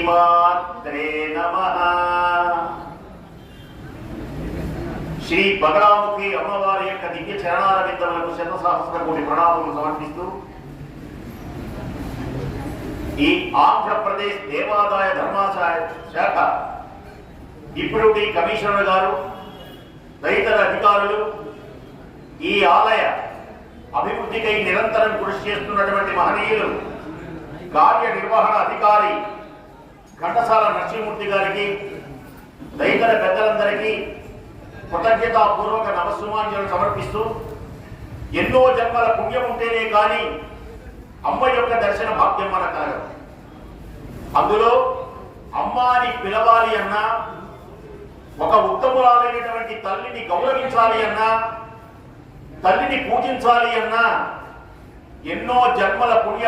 శ్రీమాత్రే నమః. శ్రీ బగలాముఖి అమ్మవారి యొక్క దివ్య చరణాల విందములకు శతసహస్ర కోటి ప్రణామములు సమర్పిస్తూ ఈ ఆంధ్రప్రదేశ్ దేవాదాయ ధర్మాదాయ శాఖ డిప్యూటీ కమిషనర్ గారు, తదితర అధికారులు, ఈ ఆలయ అభివృద్ధికై నిరంతరం కృషి చేస్తున్నటువంటి మహనీయులు, కార్యనిర్వహణ అధికారి ఘంటసాల నరసింహమూర్తి గారికి, తదితర పెద్దలందరికీ కృతజ్ఞతాపూర్వక నమస్సుమాంజలు సమర్పిస్తూ, ఎన్నో జన్మల పుణ్యం ఉంటేనే కానీ అమ్మ యొక్క దర్శన భాగ్యం మనకు కలగదు. అందులో అమ్మాని పిలవాలి అన్నా, ఒక ఉత్తమురాలైనటువంటి తల్లిని గౌరవించాలి అన్నా, తల్లిని పూజించాలి అన్నా ఎన్నో జన్మల పుణ్య